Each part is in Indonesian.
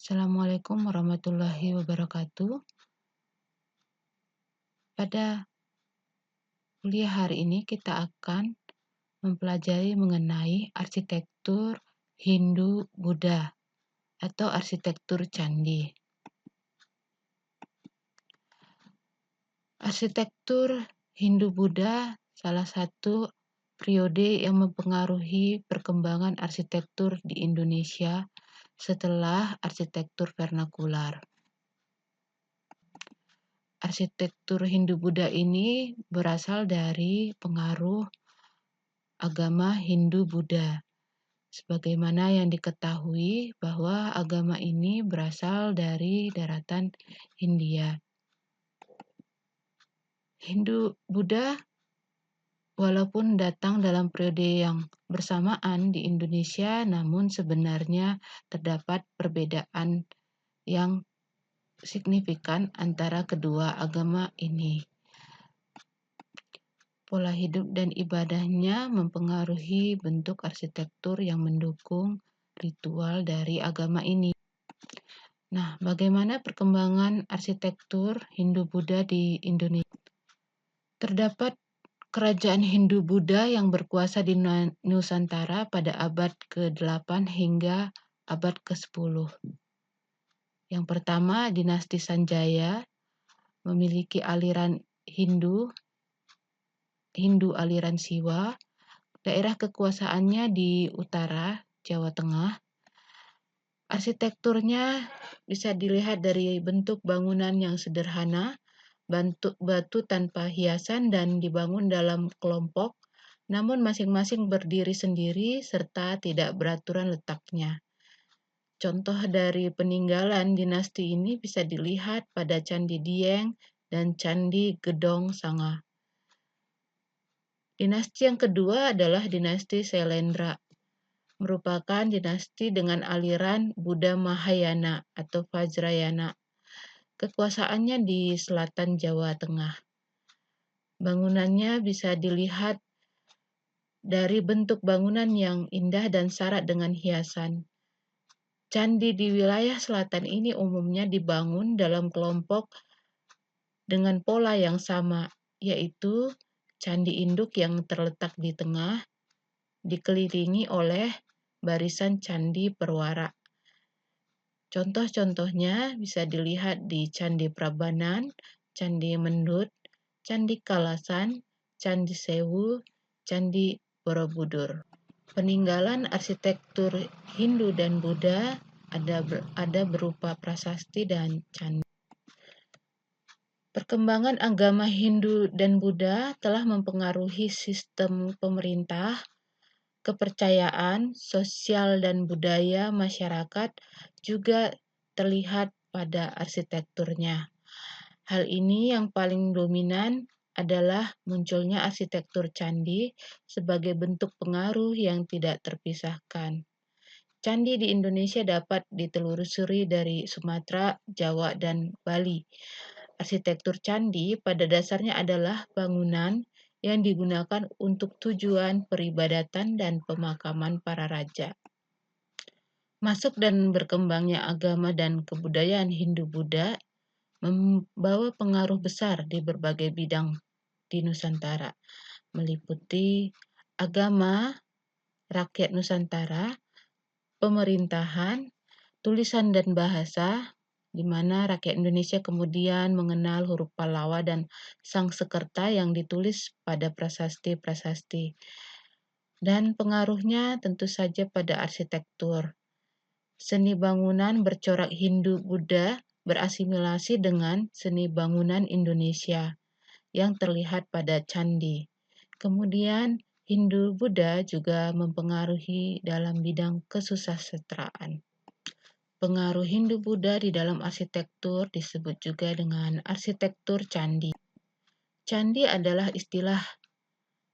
Assalamualaikum warahmatullahi wabarakatuh. Pada kuliah hari ini kita akan mempelajari mengenai arsitektur Hindu-Buddha atau arsitektur candi. Arsitektur Hindu-Buddha salah satu periode yang mempengaruhi perkembangan arsitektur di Indonesia setelah arsitektur vernakular. Arsitektur Hindu-Buddha ini berasal dari pengaruh agama Hindu-Buddha. Sebagaimana yang diketahui bahwa agama ini berasal dari daratan Hindia. Hindu-Buddha walaupun datang dalam periode yang bersamaan di Indonesia, namun sebenarnya terdapat perbedaan yang signifikan antara kedua agama ini. Pola hidup dan ibadahnya mempengaruhi bentuk arsitektur yang mendukung ritual dari agama ini. Nah, bagaimana perkembangan arsitektur Hindu-Buddha di Indonesia? Terdapat kerajaan Hindu-Buddha yang berkuasa di Nusantara pada abad ke-8 hingga abad ke-10. Yang pertama, dinasti Sanjaya memiliki aliran Hindu aliran Siwa. Daerah kekuasaannya di utara Jawa Tengah. Arsitekturnya bisa dilihat dari bentuk bangunan yang sederhana, batu tanpa hiasan dan dibangun dalam kelompok, namun masing-masing berdiri sendiri serta tidak beraturan letaknya. Contoh dari peninggalan dinasti ini bisa dilihat pada Candi Dieng dan Candi Gedong Sanga. Dinasti yang kedua adalah dinasti Sailendra, merupakan dinasti dengan aliran Buddha Mahayana atau Vajrayana. Kekuasaannya di selatan Jawa Tengah. Bangunannya bisa dilihat dari bentuk bangunan yang indah dan syarat dengan hiasan. Candi di wilayah selatan ini umumnya dibangun dalam kelompok dengan pola yang sama, yaitu candi induk yang terletak di tengah, dikelilingi oleh barisan candi perwara. Contoh-contohnya bisa dilihat di Candi Prambanan, Candi Mendut, Candi Kalasan, Candi Sewu, Candi Borobudur. Peninggalan arsitektur Hindu dan Buddha ada berupa prasasti dan candi. Perkembangan agama Hindu dan Buddha telah mempengaruhi sistem pemerintah, kepercayaan, sosial dan budaya masyarakat juga terlihat pada arsitekturnya. Hal ini yang paling dominan adalah munculnya arsitektur candi sebagai bentuk pengaruh yang tidak terpisahkan. Candi di Indonesia dapat ditelusuri dari Sumatera, Jawa, dan Bali. Arsitektur candi pada dasarnya adalah bangunan yang digunakan untuk tujuan peribadatan dan pemakaman para raja. Masuk dan berkembangnya agama dan kebudayaan Hindu-Buddha membawa pengaruh besar di berbagai bidang di Nusantara, meliputi agama, rakyat Nusantara, pemerintahan, tulisan dan bahasa, di mana rakyat Indonesia kemudian mengenal huruf Pallawa dan Sangsekerta yang ditulis pada prasasti-prasasti. Dan pengaruhnya tentu saja pada arsitektur. Seni bangunan bercorak Hindu-Buddha berasimilasi dengan seni bangunan Indonesia yang terlihat pada candi. Kemudian Hindu-Buddha juga mempengaruhi dalam bidang kesusastraan. Pengaruh Hindu-Buddha di dalam arsitektur disebut juga dengan arsitektur candi. Candi adalah istilah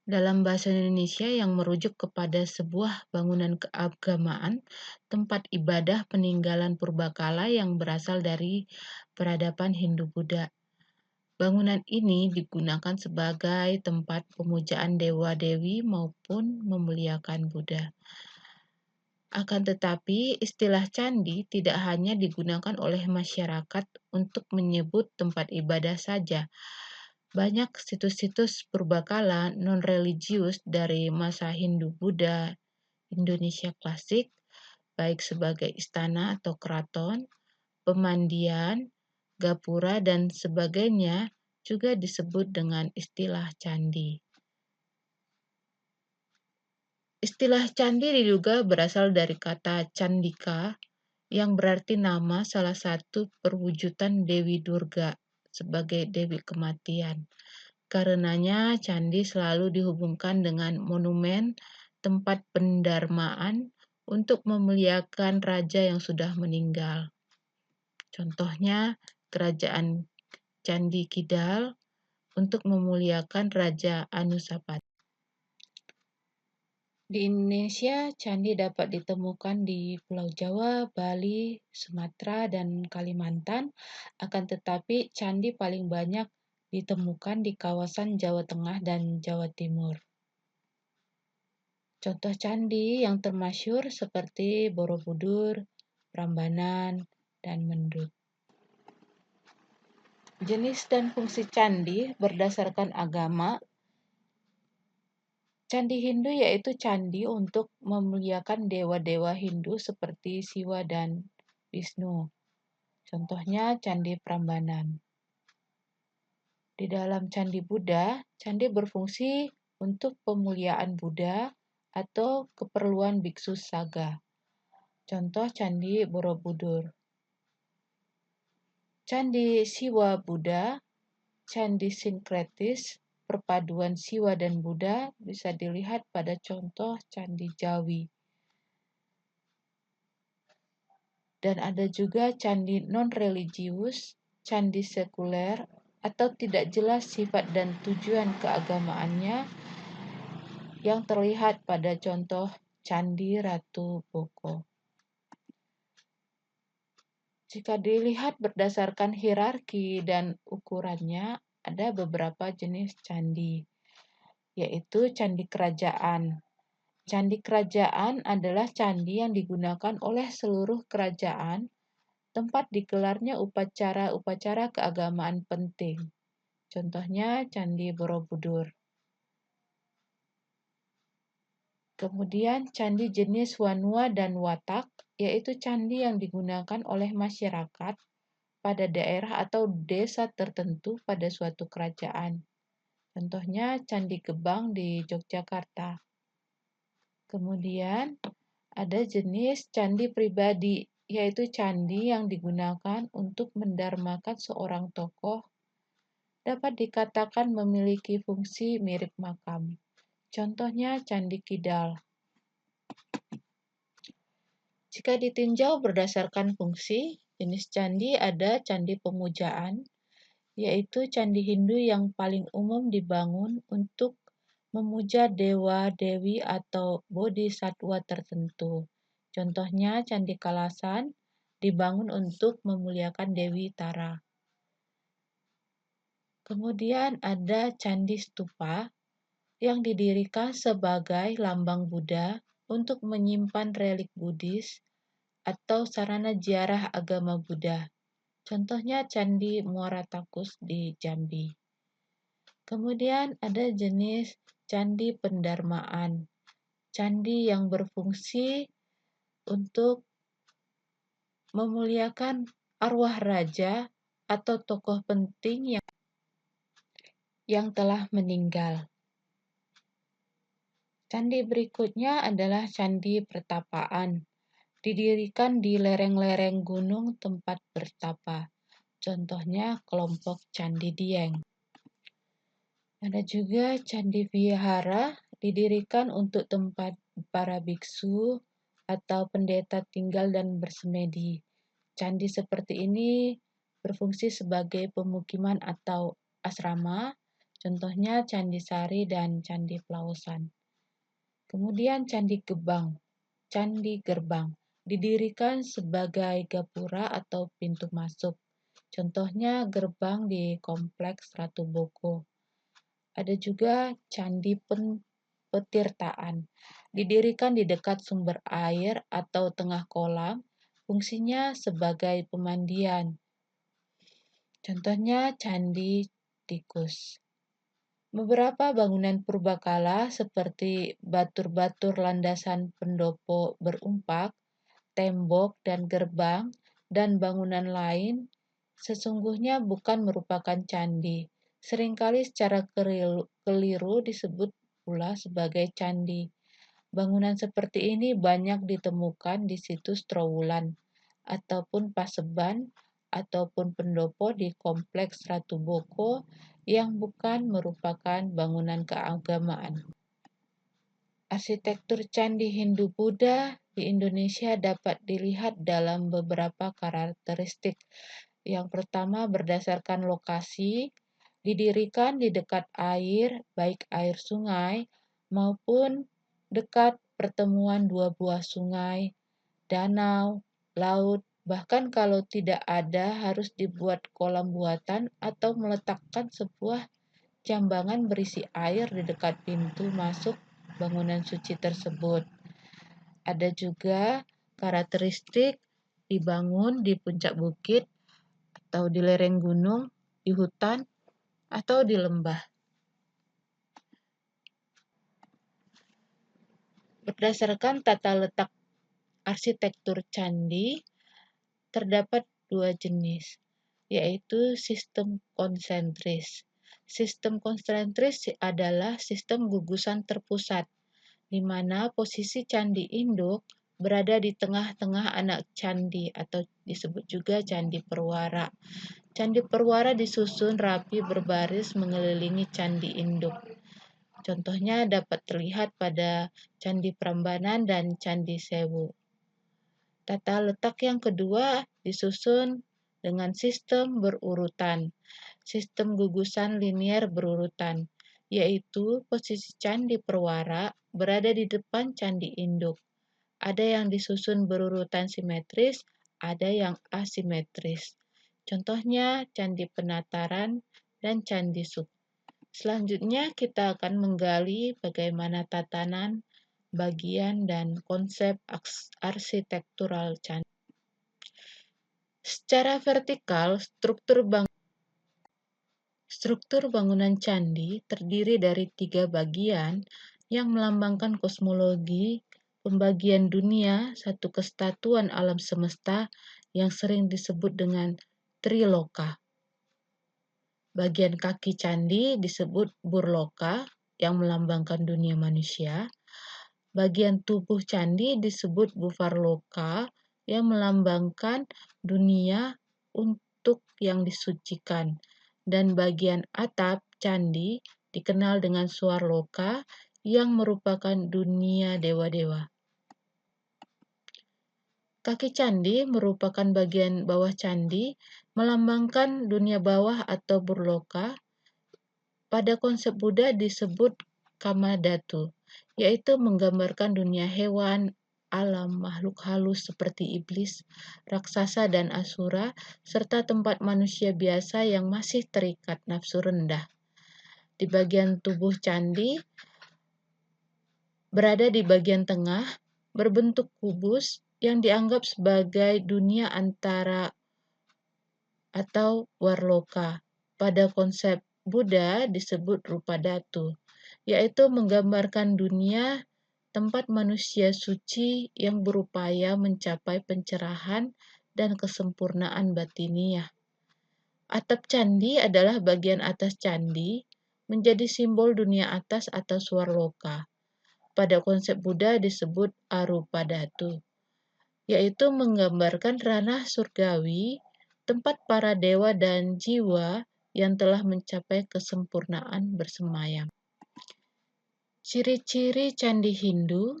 dalam bahasa Indonesia yang merujuk kepada sebuah bangunan keagamaan, tempat ibadah peninggalan purbakala yang berasal dari peradaban Hindu-Buddha. Bangunan ini digunakan sebagai tempat pemujaan dewa-dewi maupun memuliakan Buddha. Akan tetapi, istilah candi tidak hanya digunakan oleh masyarakat untuk menyebut tempat ibadah saja. Banyak situs-situs purbakala non-religius dari masa Hindu-Buddha Indonesia klasik, baik sebagai istana atau keraton, pemandian, gapura, dan sebagainya, juga disebut dengan istilah candi. Istilah candi diduga berasal dari kata candika, yang berarti nama salah satu perwujudan Dewi Durga sebagai Dewi Kematian. Karenanya, candi selalu dihubungkan dengan monumen tempat pendarmaan untuk memuliakan raja yang sudah meninggal. Contohnya, Kerajaan Candi Kidal untuk memuliakan Raja Anusapati. Di Indonesia, candi dapat ditemukan di Pulau Jawa, Bali, Sumatera, dan Kalimantan. Akan tetapi, candi paling banyak ditemukan di kawasan Jawa Tengah dan Jawa Timur. Contoh candi yang termasyhur seperti Borobudur, Prambanan, dan Mendut. Jenis dan fungsi candi berdasarkan agama. Candi Hindu yaitu candi untuk memuliakan dewa-dewa Hindu seperti Siwa dan Wisnu. Contohnya Candi Prambanan. Di dalam Candi Buddha, candi berfungsi untuk pemuliaan Buddha atau keperluan biksu saga. Contoh Candi Borobudur. Candi Siwa Buddha, candi sinkretis, perpaduan Siwa dan Buddha bisa dilihat pada contoh Candi Jawi. Dan ada juga candi non-religius, candi sekuler, atau tidak jelas sifat dan tujuan keagamaannya yang terlihat pada contoh Candi Ratu Boko. Jika dilihat berdasarkan hierarki dan ukurannya, ada beberapa jenis candi, yaitu candi kerajaan. Candi kerajaan adalah candi yang digunakan oleh seluruh kerajaan, tempat digelarnya upacara-upacara keagamaan penting. Contohnya Candi Borobudur. Kemudian candi jenis Wanua dan Watak, yaitu candi yang digunakan oleh masyarakat pada daerah atau desa tertentu pada suatu kerajaan. Contohnya Candi Gebang di Yogyakarta. Kemudian ada jenis candi pribadi, yaitu candi yang digunakan untuk mendarmakan seorang tokoh, dapat dikatakan memiliki fungsi mirip makam. Contohnya Candi Kidal. Jika ditinjau berdasarkan fungsi, jenis candi ada candi pemujaan, yaitu candi Hindu yang paling umum dibangun untuk memuja dewa, dewi, atau bodhisatwa tertentu. Contohnya Candi Kalasan dibangun untuk memuliakan Dewi Tara. Kemudian ada Candi Stupa yang didirikan sebagai lambang Buddha untuk menyimpan relik Buddhis atau sarana ziarah agama Buddha. Contohnya Candi Muara Takus di Jambi. Kemudian ada jenis candi pendarmaan. Candi yang berfungsi untuk memuliakan arwah raja atau tokoh penting yang telah meninggal. Candi berikutnya adalah Candi Pertapaan. Didirikan di lereng-lereng gunung tempat bertapa. Contohnya kelompok Candi Dieng. Ada juga Candi Vihara, didirikan untuk tempat para biksu atau pendeta tinggal dan bersemedi. Candi seperti ini berfungsi sebagai pemukiman atau asrama, contohnya Candi Sari dan Candi Pelausan. Kemudian Candi Gerbang, didirikan sebagai gapura atau pintu masuk. Contohnya gerbang di Kompleks Ratu Boko. Ada juga Candi Petirtaan. Didirikan di dekat sumber air atau tengah kolam, fungsinya sebagai pemandian. Contohnya Candi Tikus. Beberapa bangunan purbakala seperti batur-batur landasan pendopo berumpak, tembok dan gerbang, dan bangunan lain sesungguhnya bukan merupakan candi. Seringkali secara keliru disebut pula sebagai candi. Bangunan seperti ini banyak ditemukan di situs Trowulan, ataupun Paseban, ataupun pendopo di kompleks Ratu Boko yang bukan merupakan bangunan keagamaan. Arsitektur candi Hindu-Buddha di Indonesia dapat dilihat dalam beberapa karakteristik. Yang pertama, berdasarkan lokasi, didirikan di dekat air, baik air sungai maupun dekat pertemuan dua buah sungai, danau, laut, bahkan kalau tidak ada harus dibuat kolam buatan atau meletakkan sebuah jambangan berisi air di dekat pintu masuk bangunan suci tersebut. Ada juga karakteristik dibangun di puncak bukit atau di lereng gunung, di hutan, atau di lembah. Berdasarkan tata letak arsitektur candi, terdapat dua jenis, yaitu sistem konsentris. Sistem konsentris adalah sistem gugusan terpusat, di mana posisi candi induk berada di tengah-tengah anak candi atau disebut juga candi perwara. Candi perwara disusun rapi berbaris mengelilingi candi induk. Contohnya dapat terlihat pada Candi Prambanan dan Candi Sewu. Tata letak yang kedua disusun dengan sistem berurutan, sistem gugusan linier berurutan, yaitu posisi Candi Perwara berada di depan Candi Induk. Ada yang disusun berurutan simetris, ada yang asimetris. Contohnya Candi Penataran dan Candi Suk. Selanjutnya kita akan menggali bagaimana tatanan, bagian, dan konsep arsitektural candi. Secara vertikal, struktur bangunan candi terdiri dari 3 bagian yang melambangkan kosmologi, pembagian dunia, satu kesatuan alam semesta yang sering disebut dengan Triloka. Bagian kaki candi disebut Burloka yang melambangkan dunia manusia. Bagian tubuh candi disebut Buvarloka yang melambangkan dunia untuk yang disucikan. Dan bagian atap candi dikenal dengan Swarloka yang merupakan dunia dewa-dewa. Kaki candi merupakan bagian bawah candi, melambangkan dunia bawah atau Burloka. Pada konsep Buddha disebut Kamadhatu, yaitu menggambarkan dunia hewan, alam, makhluk halus seperti iblis, raksasa, dan asura, serta tempat manusia biasa yang masih terikat nafsu rendah. Di bagian tubuh candi, berada di bagian tengah, berbentuk kubus yang dianggap sebagai dunia antara atau Warloka. Pada konsep Buddha disebut Rupa Dhatu, yaitu menggambarkan dunia tempat manusia suci yang berupaya mencapai pencerahan dan kesempurnaan batiniah. Atap candi adalah bagian atas candi, menjadi simbol dunia atas atau Swarloka. Pada konsep Buddha disebut Arupa Dhatu, yaitu menggambarkan ranah surgawi, tempat para dewa dan jiwa yang telah mencapai kesempurnaan bersemayam. Ciri-ciri candi Hindu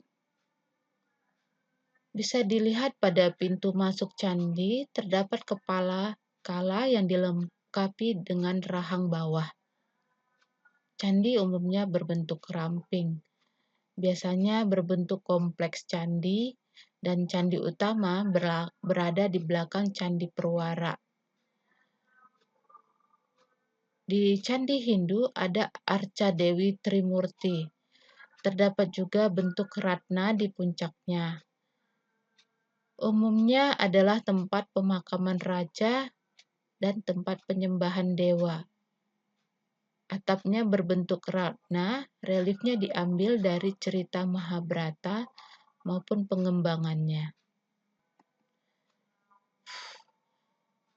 bisa dilihat pada pintu masuk candi, terdapat kepala kala yang dilengkapi dengan rahang bawah. Candi umumnya berbentuk ramping, biasanya berbentuk kompleks candi, dan candi utama berada di belakang Candi Perwara. Di Candi Hindu ada Arca Dewi Trimurti. Terdapat juga bentuk ratna di puncaknya. Umumnya adalah tempat pemakaman raja dan tempat penyembahan dewa. Atapnya berbentuk ratna, reliefnya diambil dari cerita Mahabharata maupun pengembangannya.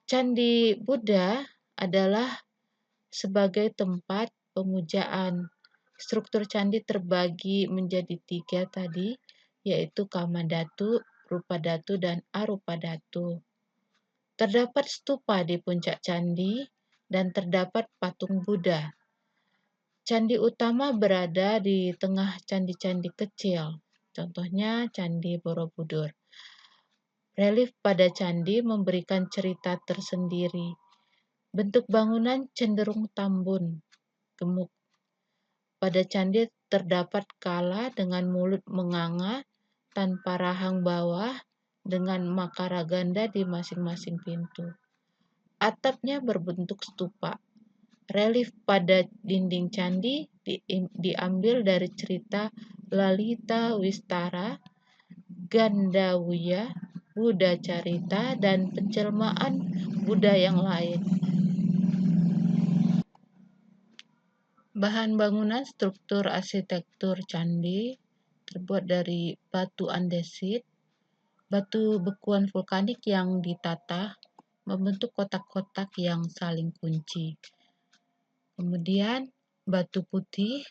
Candi Buddha adalah sebagai tempat pemujaan. Struktur candi terbagi menjadi 3 tadi, yaitu Kamadhatu, Rupadhatu, dan Arupadhatu. Terdapat stupa di puncak candi dan terdapat patung Buddha. Candi utama berada di tengah candi-candi kecil, contohnya Candi Borobudur. Relief pada candi memberikan cerita tersendiri. Bentuk bangunan cenderung tambun, gemuk. Pada candi terdapat kala dengan mulut menganga tanpa rahang bawah dengan makara ganda di masing-masing pintu. Atapnya berbentuk stupa. Relief pada dinding candi diambil dari cerita Lalita Wistara, Gandawuya, Buddha Carita, dan penjelmaan Buddha yang lain. Bahan bangunan struktur arsitektur candi terbuat dari batu andesit, batu bekuan vulkanik yang ditata membentuk kotak-kotak yang saling kunci. Kemudian batu putih,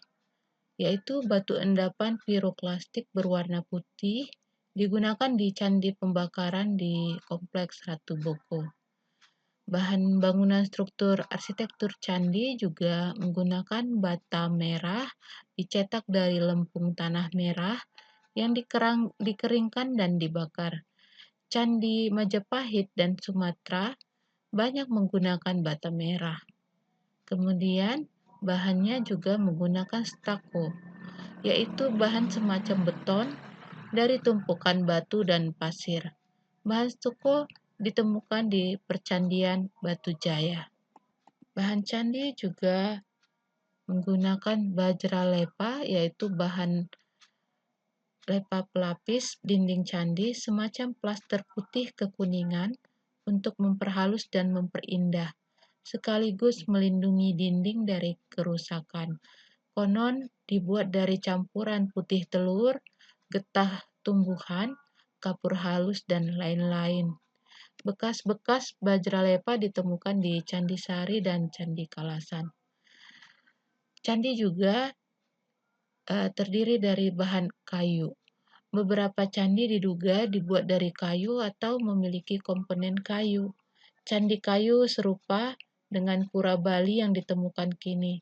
yaitu batu endapan piroklastik berwarna putih, digunakan di candi pembakaran di Kompleks Ratu Boko. Bahan bangunan struktur arsitektur candi juga menggunakan bata merah dicetak dari lempung tanah merah yang dikeringkan dan dibakar. Candi Majapahit dan Sumatera banyak menggunakan bata merah. Kemudian bahannya juga menggunakan stucco, yaitu bahan semacam beton dari tumpukan batu dan pasir. Bahan stucco ditemukan di Percandian Batu Jaya. Bahan candi juga menggunakan bajra lepa, yaitu bahan lepa pelapis dinding candi semacam plaster putih kekuningan untuk memperhalus dan memperindah, sekaligus melindungi dinding dari kerusakan. Konon dibuat dari campuran putih telur, getah tumbuhan, kapur halus, dan lain-lain. Bekas-bekas bajra lepa ditemukan di Candi Sari dan Candi Kalasan. Candi juga terdiri dari bahan kayu. Beberapa candi diduga dibuat dari kayu atau memiliki komponen kayu. Candi kayu serupa dengan pura Bali yang ditemukan kini.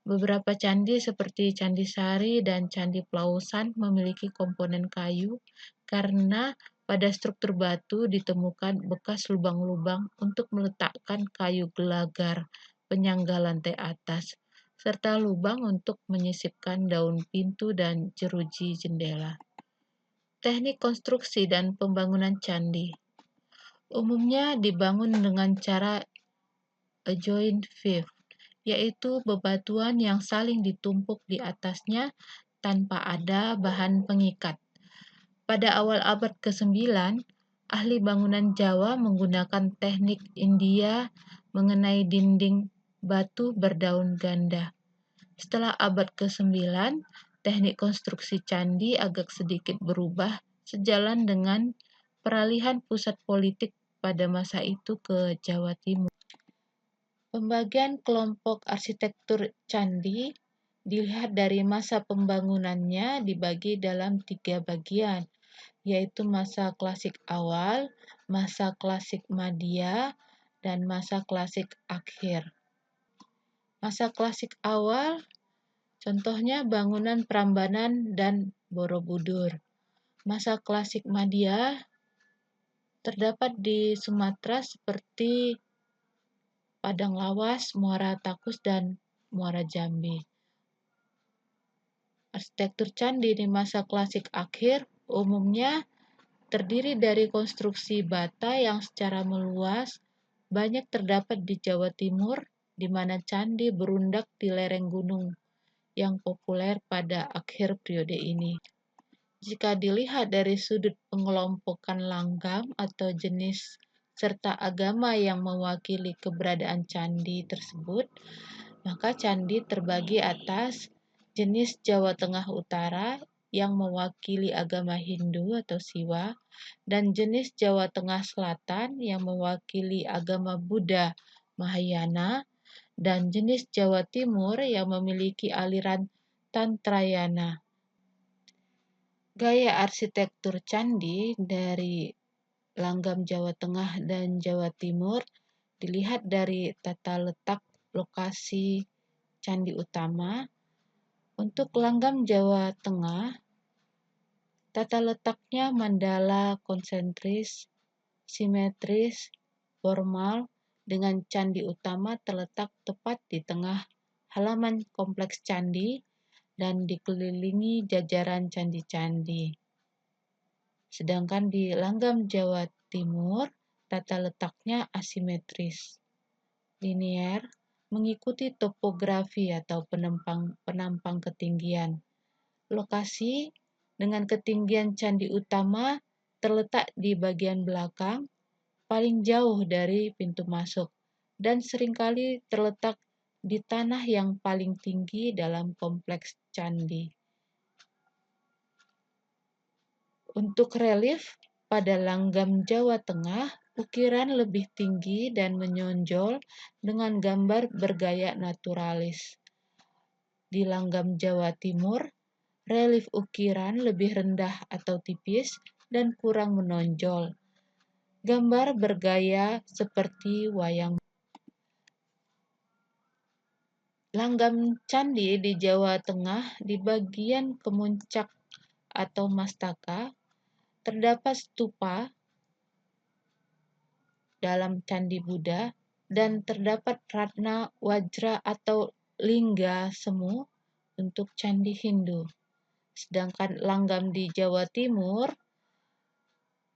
Beberapa candi seperti Candi Sari dan Candi Plausan memiliki komponen kayu karena pada struktur batu ditemukan bekas lubang-lubang untuk meletakkan kayu gelagar penyangga lantai atas, serta lubang untuk menyisipkan daun pintu dan jeruji jendela. Teknik konstruksi dan pembangunan candi umumnya dibangun dengan cara joint five, yaitu bebatuan yang saling ditumpuk di atasnya tanpa ada bahan pengikat. Pada awal abad ke-9, ahli bangunan Jawa menggunakan teknik India mengenai dinding batu berdaun ganda. Setelah abad ke-9, teknik konstruksi candi agak sedikit berubah sejalan dengan peralihan pusat politik pada masa itu ke Jawa Timur. Pembagian kelompok arsitektur candi dilihat dari masa pembangunannya dibagi dalam 3 bagian, yaitu masa klasik awal, masa klasik madya, dan masa klasik akhir. Masa klasik awal contohnya bangunan Prambanan dan Borobudur. Masa klasik madya terdapat di Sumatera seperti Padang Lawas, Muara Takus, dan Muara Jambi. Arsitektur candi di masa klasik akhir umumnya terdiri dari konstruksi bata yang secara meluas banyak terdapat di Jawa Timur, di mana candi berundak di lereng gunung, yang populer pada akhir periode ini. Jika dilihat dari sudut pengelompokan langgam atau jenis serta agama yang mewakili keberadaan candi tersebut, maka candi terbagi atas jenis Jawa Tengah Utara yang mewakili agama Hindu atau Siwa, dan jenis Jawa Tengah Selatan yang mewakili agama Buddha Mahayana, dan jenis Jawa Timur yang memiliki aliran Tantrayana. Gaya arsitektur candi dari langgam Jawa Tengah dan Jawa Timur dilihat dari tata letak lokasi candi utama. Untuk langgam Jawa Tengah, tata letaknya mandala konsentris, simetris, formal, dengan candi utama terletak tepat di tengah halaman kompleks candi dan dikelilingi jajaran candi-candi. Sedangkan di langgam Jawa Timur, tata letaknya asimetris, linier, mengikuti topografi atau penampang ketinggian. Lokasi dengan ketinggian candi utama terletak di bagian belakang, paling jauh dari pintu masuk, dan seringkali terletak di tanah yang paling tinggi dalam kompleks candi. Untuk relief, pada langgam Jawa Tengah, ukiran lebih tinggi dan menonjol dengan gambar bergaya naturalis. Di langgam Jawa Timur, relief ukiran lebih rendah atau tipis dan kurang menonjol. Gambar bergaya seperti wayang. Langgam candi di Jawa Tengah di bagian kemuncak atau mastaka terdapat stupa dalam candi Buddha dan terdapat ratna wajra atau lingga semu untuk candi Hindu. Sedangkan langgam di Jawa Timur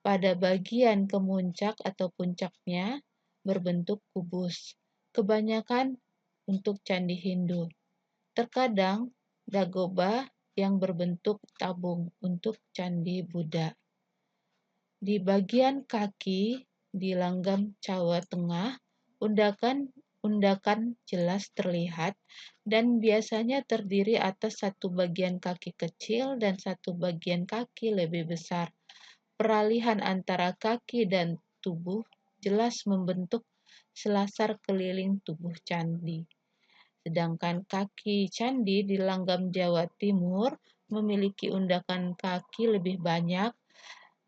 pada bagian kemuncak atau puncaknya berbentuk kubus, kebanyakan untuk candi Hindu. Terkadang dagoba yang berbentuk tabung untuk candi Buddha. Di bagian kaki di langgam Jawa Tengah, undakan jelas terlihat dan biasanya terdiri atas satu bagian kaki kecil dan satu bagian kaki lebih besar. Peralihan antara kaki dan tubuh jelas membentuk selasar keliling tubuh candi. Sedangkan kaki candi di langgam Jawa Timur memiliki undakan kaki lebih banyak,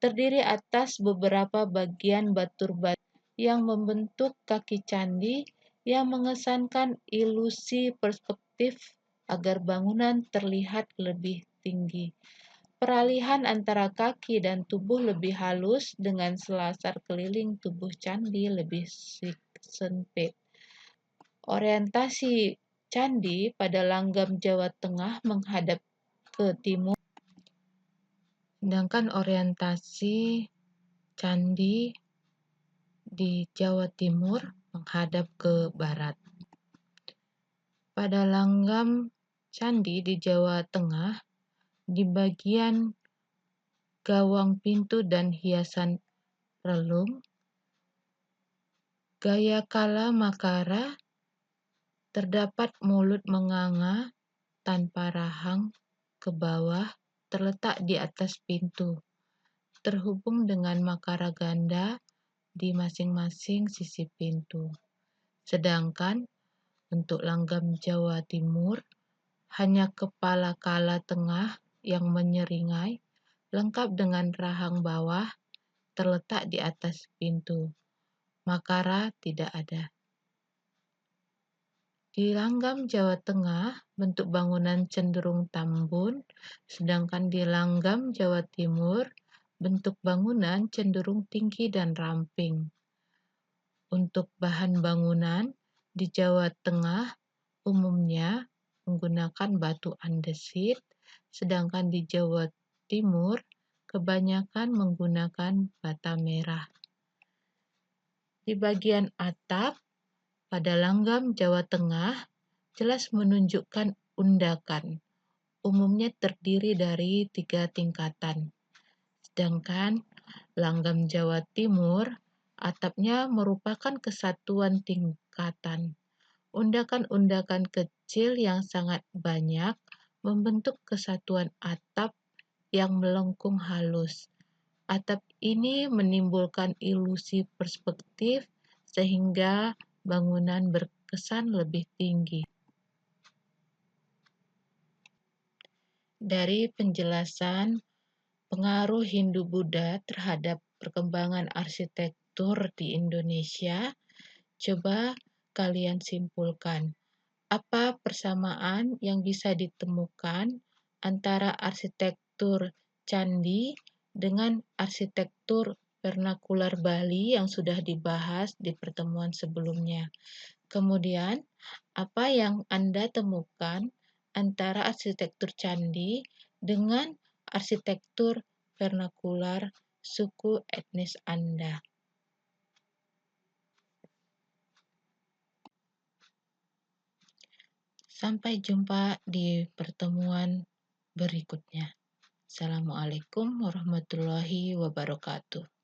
terdiri atas beberapa bagian batur-batur yang membentuk kaki candi yang mengesankan ilusi perspektif agar bangunan terlihat lebih tinggi. Peralihan antara kaki dan tubuh lebih halus dengan selasar keliling tubuh candi lebih sempit. Orientasi candi pada langgam Jawa Tengah menghadap ke timur, sedangkan orientasi candi di Jawa Timur menghadap ke barat. Pada langgam candi di Jawa Tengah, di bagian gawang pintu dan hiasan relung, gaya kala Makara terdapat mulut menganga tanpa rahang ke bawah terletak di atas pintu, terhubung dengan Makara ganda di masing-masing sisi pintu. Sedangkan untuk langgam Jawa Timur, hanya kepala kala tengah yang menyeringai, lengkap dengan rahang bawah, terletak di atas pintu. Makara tidak ada. Di langgam Jawa Tengah, bentuk bangunan cenderung tambun, sedangkan di langgam Jawa Timur, bentuk bangunan cenderung tinggi dan ramping. Untuk bahan bangunan, di Jawa Tengah umumnya menggunakan batu andesit, sedangkan di Jawa Timur kebanyakan menggunakan bata merah. Di bagian atap pada langgam Jawa Tengah jelas menunjukkan undakan, umumnya terdiri dari 3 tingkatan. Sedangkan langgam Jawa Timur, atapnya merupakan kesatuan tingkatan. Undakan-undakan kecil yang sangat banyak membentuk kesatuan atap yang melengkung halus. Atap ini menimbulkan ilusi perspektif sehingga bangunan berkesan lebih tinggi. Dari penjelasan pengaruh Hindu-Buddha terhadap perkembangan arsitektur di Indonesia, coba kalian simpulkan. Apa persamaan yang bisa ditemukan antara arsitektur candi dengan arsitektur vernakular Bali yang sudah dibahas di pertemuan sebelumnya? Kemudian, apa yang Anda temukan antara arsitektur candi dengan arsitektur vernakular suku etnis Anda? Sampai jumpa di pertemuan berikutnya. Assalamualaikum warahmatullahi wabarakatuh.